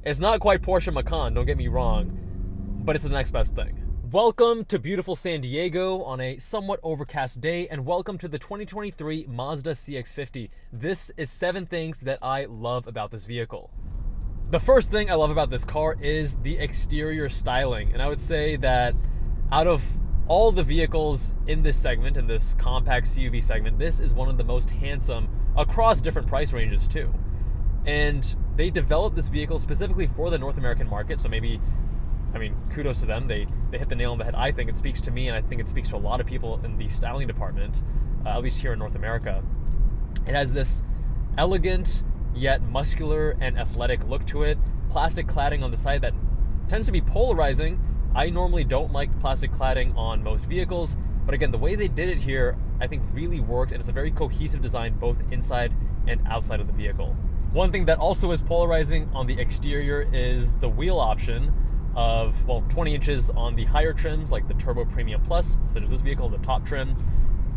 It's not quite Porsche Macan, don't get me wrong, but it's the next best thing. Welcome to beautiful San Diego on a somewhat overcast day, and welcome to the 2023 Mazda CX-50. This is 7 things that I love about this vehicle. The first thing I love about this car is the exterior styling, and I would say that out of all the vehicles in this segment, in this compact CUV segment, this is one of the most handsome across different price ranges too. And they developed this vehicle specifically for the North American market, so maybe, I mean, kudos to them. They hit the nail on the head. I think it speaks to me, and I think it speaks to a lot of people in the styling department, at least here in North America. It has this elegant yet muscular and athletic look to it. Plastic cladding on the side that tends to be polarizing. I normally don't like plastic cladding on most vehicles, but again, the way they did it here, I think really worked, and it's a very cohesive design both inside and outside of the vehicle. One thing that also is polarizing on the exterior is the wheel option of, well, 20 inches on the higher trims, like the Turbo Premium Plus, such as this vehicle, the top trim,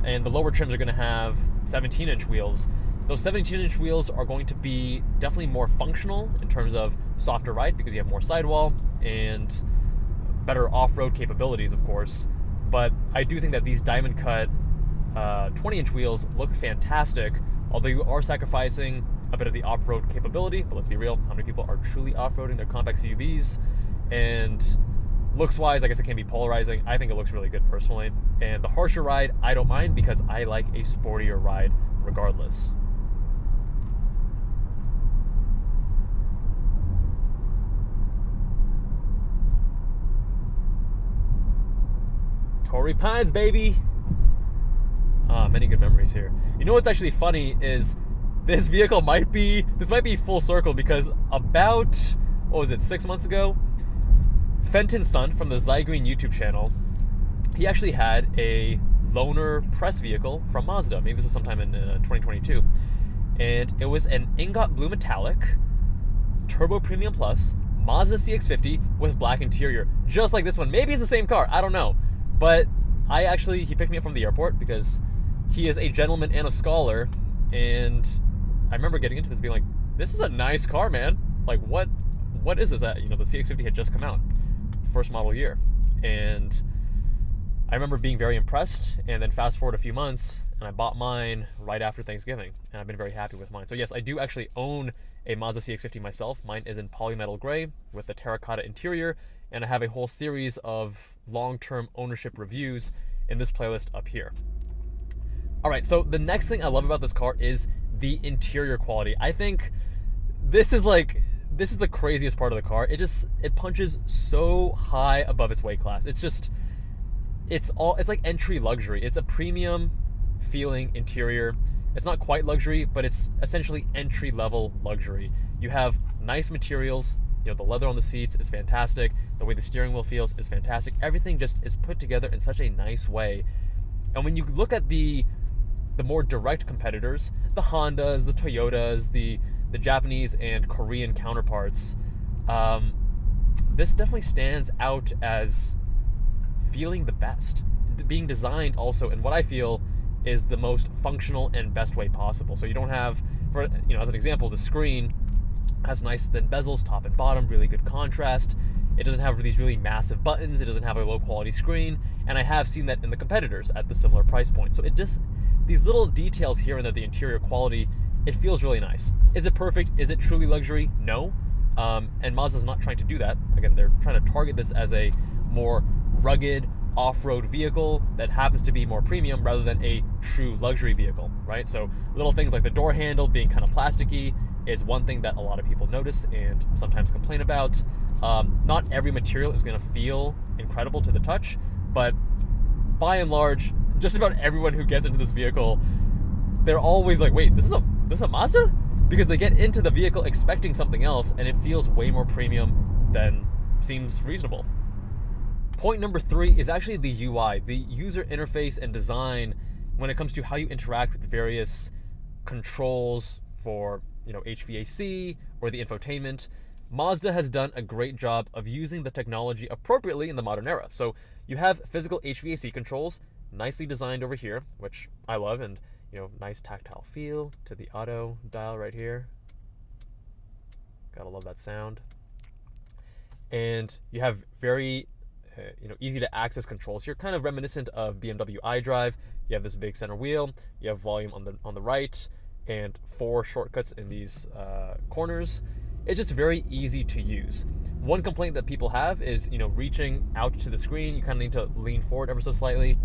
and the lower trims are going to have 17-inch wheels. Those 17-inch wheels are going to be definitely more functional in terms of softer ride because you have more sidewall and better off-road capabilities, of course. But I do think that these diamond cut 20-inch wheels look fantastic, although you are sacrificing a bit of the off-road capability. But let's be real, how many people are truly off-roading their compact CUVs? And looks-wise, I guess it can be polarizing. I think it looks really good personally. And the harsher ride, I don't mind because I like a sportier ride regardless. Torrey Pines, baby! Many good memories here. You know what's actually funny is this vehicle might be full circle because about, 6 months ago, Fenton's son from the Zygreen YouTube channel, he actually had a loaner press vehicle from Mazda. Maybe this was sometime in 2022. And it was an ingot blue metallic, Turbo Premium Plus, Mazda CX-50 with black interior. Just like this one. Maybe it's the same car, I don't know. But he picked me up from the airport because he is a gentleman and a scholar, and I remember getting into this being like, this is a nice car, man. Like, what is this? The CX-50 had just come out, first model year, and I remember being very impressed, and then fast forward a few months, and I bought mine right after Thanksgiving, and I've been very happy with mine. So yes, I do actually own a Mazda CX-50 myself. Mine is in polymetal gray with the terracotta interior, and I have a whole series of long-term ownership reviews in this playlist up here. All right, so the next thing I love about this car is the interior quality. I think this is the craziest part of the car. It punches so high above its weight class. It's like entry luxury. It's a premium feeling interior. It's not quite luxury, but it's essentially entry level luxury. You have nice materials. The leather on the seats is fantastic. The way the steering wheel feels is fantastic. Everything just is put together in such a nice way. And when you look at the more direct competitors, the Hondas, the Toyotas, the Japanese and Korean counterparts, this definitely stands out as feeling the best, being designed also in what I feel is the most functional and best way possible. So you don't have, as an example, the screen has nice thin bezels, top and bottom, really good contrast. It doesn't have these really massive buttons. It doesn't have a low quality screen. And I have seen that in the competitors at the similar price point. So these little details here and there, the interior quality, it feels really nice. Is it perfect? Is it truly luxury? No. And Mazda's not trying to do that. Again, they're trying to target this as a more rugged off-road vehicle that happens to be more premium rather than a true luxury vehicle, right? So little things like the door handle being kind of plasticky is one thing that a lot of people notice and sometimes complain about. Not every material is going to feel incredible to the touch, but by and large, just about everyone who gets into this vehicle, they're always like, wait, this is a Mazda? Because they get into the vehicle expecting something else, and it feels way more premium than seems reasonable. Point number 3 is actually the UI, the user interface and design when it comes to how you interact with various controls for, HVAC or the infotainment. Mazda has done a great job of using the technology appropriately in the modern era. So you have physical HVAC controls, nicely designed over here, which I love, and nice tactile feel to the auto dial right here. Gotta love that sound. and you have very easy to access controls here, kind of reminiscent of BMW iDrive. You have this big center wheel, you have volume on the right, and 4 shortcuts in these corners. It's just very easy to use. One complaint that people have is reaching out to the screen. You kind of need to lean forward ever so slightly,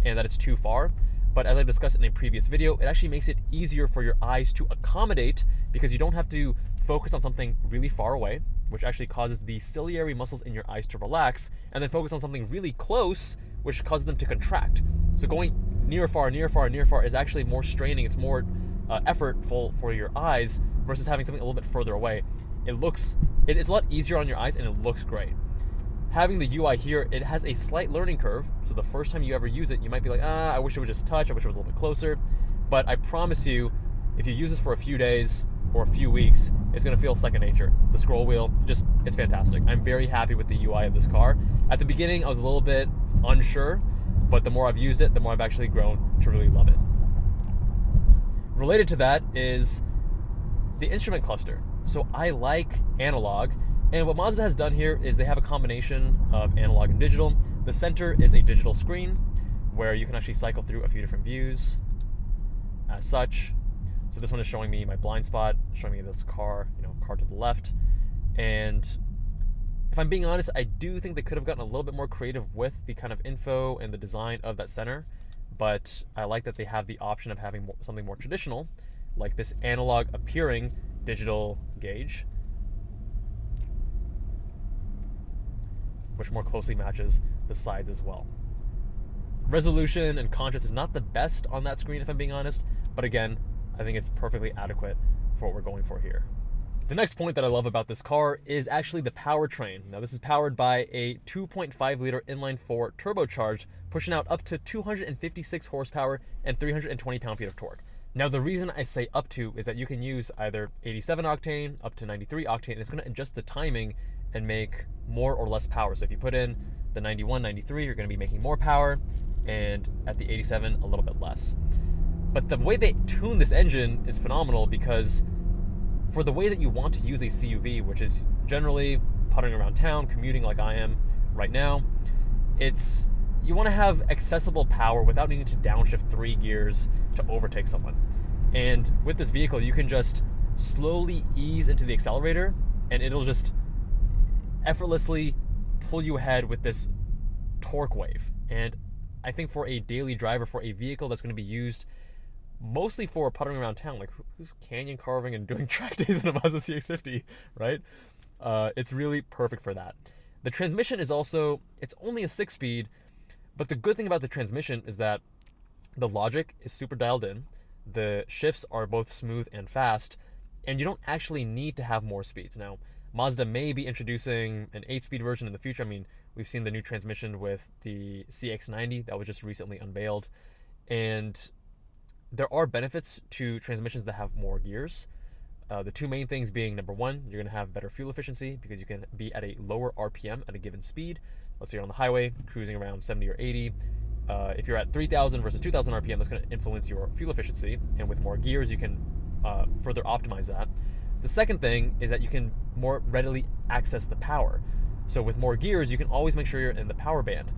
and that it's too far. But as I discussed in a previous video, it actually makes it easier for your eyes to accommodate, because you don't have to focus on something really far away, which actually causes the ciliary muscles in your eyes to relax, and then focus on something really close, which causes them to contract. So going near, far, near, far, near, far is actually more straining. It's more effortful for your eyes versus having something a little bit further away. It's a lot easier on your eyes, and it looks great. Having the UI here, it has a slight learning curve. So the first time you ever use it, you might be like, I wish it would just touch. I wish it was a little bit closer. But I promise you, if you use this for a few days or a few weeks, it's gonna feel second nature. The scroll wheel, it's fantastic. I'm very happy with the UI of this car. At the beginning, I was a little bit unsure, but the more I've used it, the more I've actually grown to really love it. Related to that is the instrument cluster. So I like analog, and what Mazda has done here is they have a combination of analog and digital. The center is a digital screen where you can actually cycle through a few different views as such. So this one is showing me my blind spot, showing me this car, car to the left. And if I'm being honest, I do think they could have gotten a little bit more creative with the kind of info and the design of that center. But I like that they have the option of having something more traditional, like this analog appearing digital gauge, which more closely matches the sides as well. Resolution and contrast is not the best on that screen, if I'm being honest, but again, I think it's perfectly adequate for what we're going for here. The next point that I love about this car is actually the powertrain. Now this is powered by a 2.5 liter inline-4 turbocharged, pushing out up to 256 horsepower and 320 pound-feet of torque. Now the reason I say up to is that you can use either 87 octane up to 93 octane, and it's going to adjust the timing and make more or less power. So if you put in the 91, 93, you're going to be making more power, and at the 87, a little bit less. But the way they tune this engine is phenomenal, because for the way that you want to use a CUV, which is generally puttering around town, commuting like I am right now, you want to have accessible power without needing to downshift 3 gears to overtake someone. And with this vehicle, you can just slowly ease into the accelerator, and it'll just effortlessly pull you ahead with this torque wave. And I think for a daily driver, for a vehicle that's going to be used mostly for puttering around town, like who's canyon carving and doing track days in a Mazda CX-50, right? It's really perfect for that. The transmission is also, it's only a 6-speed, but the good thing about the transmission is that the logic is super dialed in, the shifts are both smooth and fast, and you don't actually need to have more speeds. Now, Mazda may be introducing an 8-speed version in the future. I mean, we've seen the new transmission with the CX-90 that was just recently unveiled, and there are benefits to transmissions that have more gears. The two main things being, number one, you're going to have better fuel efficiency because you can be at a lower RPM at a given speed. Let's say you're on the highway cruising around 70 or 80. If you're at 3,000 versus 2,000 RPM, that's going to influence your fuel efficiency. And with more gears, you can further optimize that. The second thing is that you can more readily access the power. So with more gears, you can always make sure you're in the power band.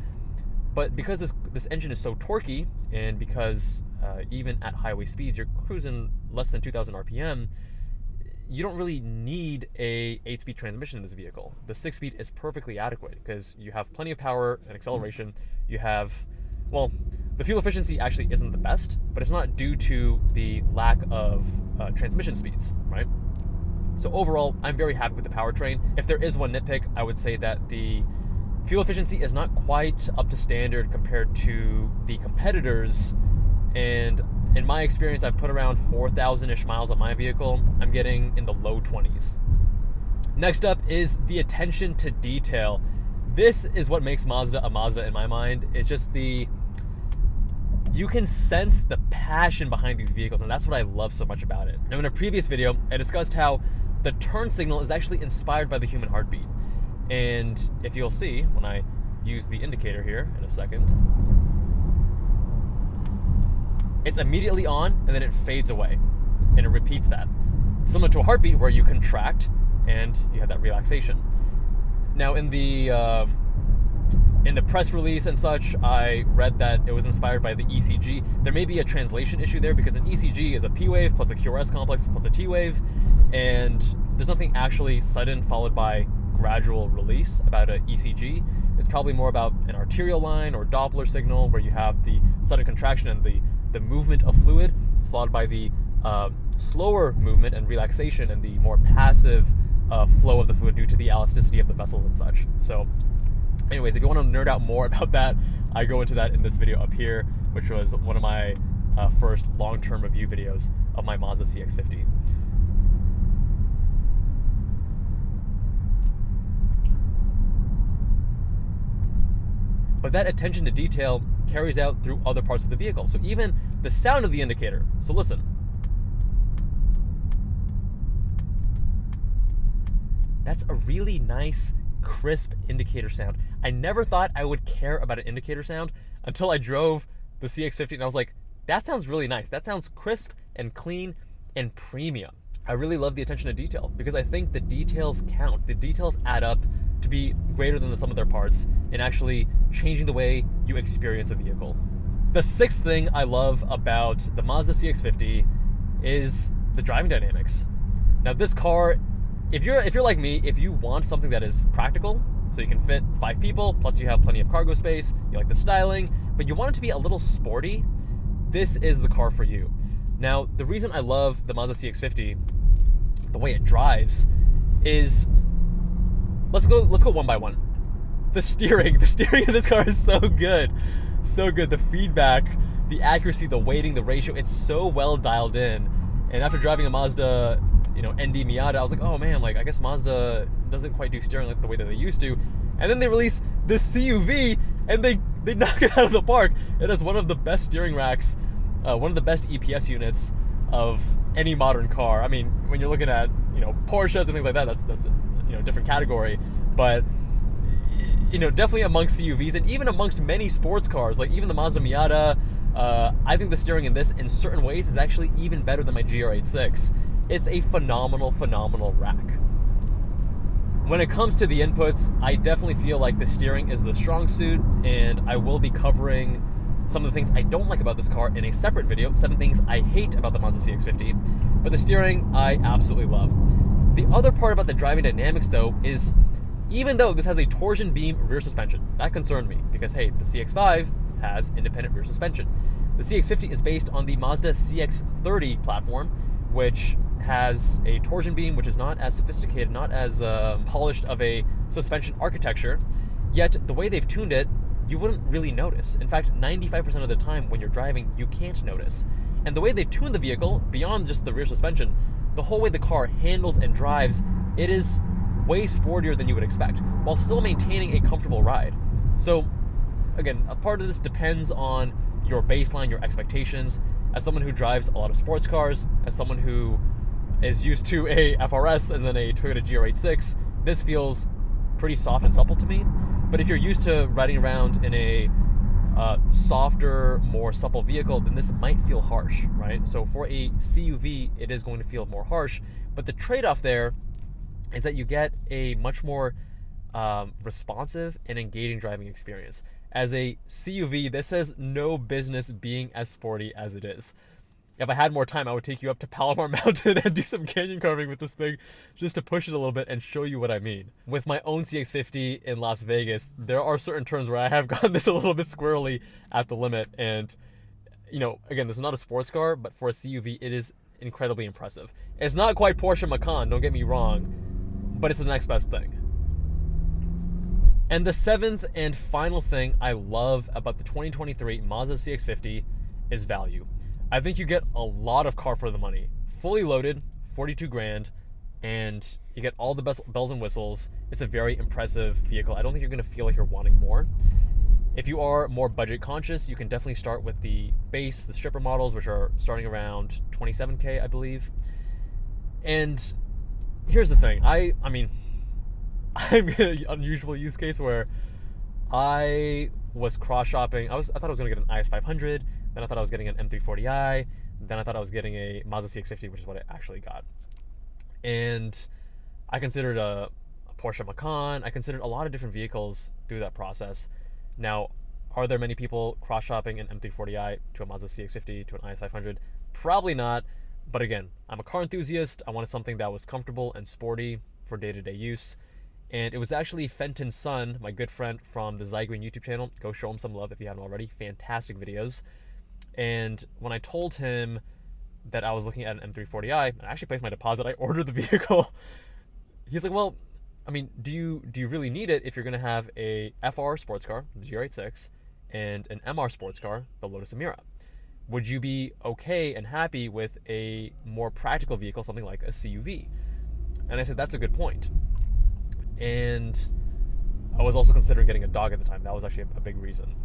But because this engine is so torquey, and because even at highway speeds, you're cruising less than 2,000 RPM, you don't really need a 8-speed transmission in this vehicle. The 6-speed is perfectly adequate because you have plenty of power and acceleration. You have, well, the fuel efficiency actually isn't the best, but it's not due to the lack of transmission speeds, right? So overall, I'm very happy with the powertrain. If there is one nitpick, I would say that the fuel efficiency is not quite up to standard compared to the competitors, and in my experience, I've put around 4,000-ish miles on my vehicle. I'm getting in the low 20s. Next up is the attention to detail. This is what makes Mazda a Mazda in my mind. It's just you can sense the passion behind these vehicles, and that's what I love so much about it. Now, in a previous video, I discussed how the turn signal is actually inspired by the human heartbeat. And if you'll see, when I use the indicator here in a second, it's immediately on and then it fades away, and it repeats that. Similar to a heartbeat where you contract and you have that relaxation. Now in the press release and such, I read that it was inspired by the ECG. There may be a translation issue there because an ECG is a P wave plus a QRS complex plus a T wave, and there's nothing actually sudden followed by gradual release about an ECG. It's probably more about an arterial line or Doppler signal where you have the sudden contraction and the movement of fluid, followed by the slower movement and relaxation and the more passive flow of the fluid due to the elasticity of the vessels and such. So anyways, if you want to nerd out more about that, I go into that in this video up here, which was one of my first long-term review videos of my Mazda CX-50. But that attention to detail carries out through other parts of the vehicle. So even the sound of the indicator. So listen. That's a really nice, crisp indicator sound. I never thought I would care about an indicator sound until I drove the CX-50 and I was like, that sounds really nice. That sounds crisp and clean and premium. I really love the attention to detail because I think the details count. The details add up to be greater than the sum of their parts in actually changing the way you experience a vehicle. The sixth thing I love about the Mazda CX-50 is the driving dynamics. Now this car, if you're like me, if you want something that is practical, so you can fit 5 people, plus you have plenty of cargo space, you like the styling, but you want it to be a little sporty, this is the car for you. Now, the reason I love the Mazda CX-50, the way it drives, is let's go one by one. The steering of this car is so good. So good. The feedback, the accuracy, the weighting, the ratio, it's so well dialed in. And after driving a Mazda, ND Miata, I was like, oh man, like I guess Mazda doesn't quite do steering like the way that they used to. And then they release this CUV and they knock it out of the park. It has one of the best steering racks, one of the best EPS units of any modern car. I mean, when you're looking at, Porsches and things like that, that's a different category. But definitely amongst CUVs and even amongst many sports cars, like even the Mazda Miata, I think the steering in this in certain ways is actually even better than my GR86. It's a phenomenal rack. When it comes to the inputs, I definitely feel like the steering is the strong suit, and I will be covering some of the things I don't like about this car in a separate video, 7 things I hate about the Mazda CX-50, but the steering I absolutely love. The other part about the driving dynamics though is, even though this has a torsion beam rear suspension, that concerned me because hey, the CX-5 has independent rear suspension. The CX-50 is based on the Mazda CX-30 platform, which has a torsion beam which is not as sophisticated, not as polished of a suspension architecture, yet the way they've tuned it, you wouldn't really notice. In fact, 95% of the time when you're driving, you can't notice. And the way they've tuned the vehicle, beyond just the rear suspension, the whole way the car handles and drives, it is way sportier than you would expect, while still maintaining a comfortable ride. So, again, a part of this depends on your baseline, your expectations. As someone who drives a lot of sports cars, as someone who is used to a FRS and then a Toyota GR86, this feels pretty soft and supple to me. But if you're used to riding around in a softer, more supple vehicle, then this might feel harsh, right? So for a CUV, it is going to feel more harsh, but the trade-off there is that you get a much more responsive and engaging driving experience. As a CUV, this has no business being as sporty as it is. If I had more time, I would take you up to Palomar Mountain and do some canyon carving with this thing just to push it a little bit and show you what I mean. With my own CX-50 in Las Vegas, there are certain turns where I have gotten this a little bit squirrely at the limit. And, again, this is not a sports car, but for a CUV, it is incredibly impressive. It's not quite Porsche Macan, don't get me wrong, but it's the next best thing. And the 7th and final thing I love about the 2023 Mazda CX-50 is value. I think you get a lot of car for the money. Fully loaded, 42 grand, and you get all the best bells and whistles. It's a very impressive vehicle. I don't think you're gonna feel like you're wanting more. If you are more budget conscious, you can definitely start with the base, the stripper models, which are starting around 27K, I believe. And here's the thing, I'm in an unusual use case where I was cross-shopping. I thought I was gonna get an IS500, then I thought I was getting an M340i, then I thought I was getting a Mazda CX-50, which is what I actually got. And I considered a Porsche Macan. I considered a lot of different vehicles through that process. Now, are there many people cross-shopping an M340i to a Mazda CX-50 to an IS500? Probably not. But again, I'm a car enthusiast. I wanted something that was comfortable and sporty for day-to-day use. And it was actually Fenton's son, my good friend from the Zygreen YouTube channel. Go show him some love if you haven't already. Fantastic videos. And when I told him that I was looking at an M340i, I actually placed my deposit. I ordered the vehicle. He's like, well, I mean, do you really need it if you're going to have a FR sports car, the GR86, and an MR sports car, the Lotus Emira? Would you be okay and happy with a more practical vehicle, something like a CUV? And I said, that's a good point. And I was also considering getting a dog at the time. That was actually a big reason.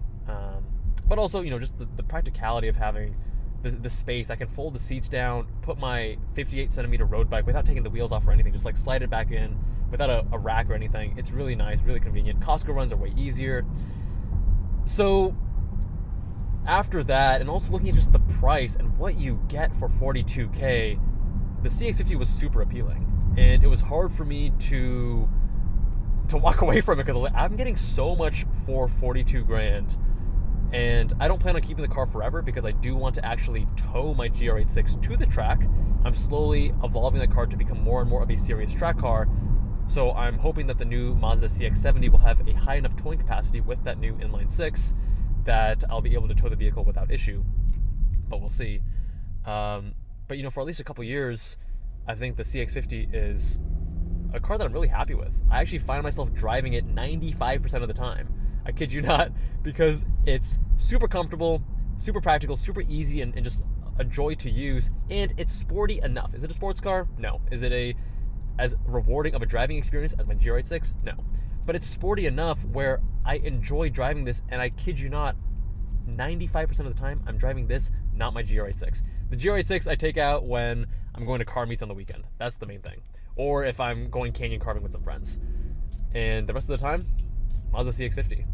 But also, just the practicality of having the space. I can fold the seats down, put my 58 centimeter road bike without taking the wheels off or anything, just like slide it back in without a rack or anything. It's really nice, really convenient. Costco runs are way easier. So after that, and also looking at just the price and what you get for $42K, the CX-50 was super appealing. And it was hard for me to walk away from it because I was like, I'm getting so much for 42 grand. And I don't plan on keeping the car forever because I do want to actually tow my GR86 to the track. I'm slowly evolving the car to become more and more of a serious track car. So I'm hoping that the new Mazda CX-70 will have a high enough towing capacity with that new inline six that I'll be able to tow the vehicle without issue. But we'll see. But for at least a couple years, I think the CX-50 is a car that I'm really happy with. I actually find myself driving it 95% of the time. I kid you not, because it's super comfortable, super practical, super easy, and just a joy to use, and it's sporty enough. Is it a sports car? No. Is it as rewarding of a driving experience as my GR86? No. But it's sporty enough where I enjoy driving this, and I kid you not, 95% of the time, I'm driving this, not my GR86. The GR86 I take out when I'm going to car meets on the weekend. That's the main thing. Or if I'm going canyon carving with some friends. And the rest of the time, Mazda CX-50.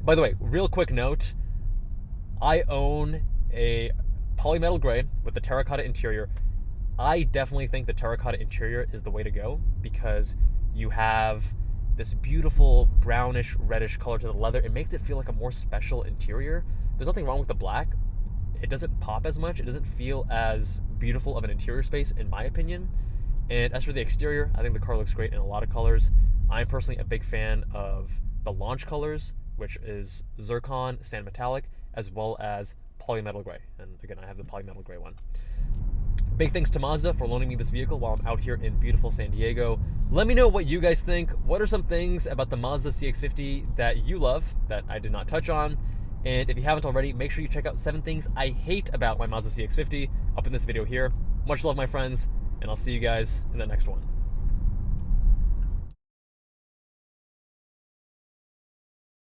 By the way, real quick note, I own a polymetal gray with the terracotta interior. I definitely think the terracotta interior is the way to go because you have this beautiful brownish reddish color to the leather. It makes it feel like a more special interior. There's nothing wrong with the black. It doesn't pop as much. It doesn't feel as beautiful of an interior space in my opinion. And as for the exterior, I think the car looks great in a lot of colors. I'm personally a big fan of the launch colors, which is zircon, sand metallic, as well as polymetal gray. And again, I have the polymetal gray one. Big thanks to Mazda for loaning me this vehicle while I'm out here in beautiful San Diego. Let me know what you guys think. What are some things about the Mazda CX-50 that you love that I did not touch on? And if you haven't already, make sure you check out 7 things I hate about my Mazda CX-50 up in this video here. Much love, my friends, and I'll see you guys in the next one.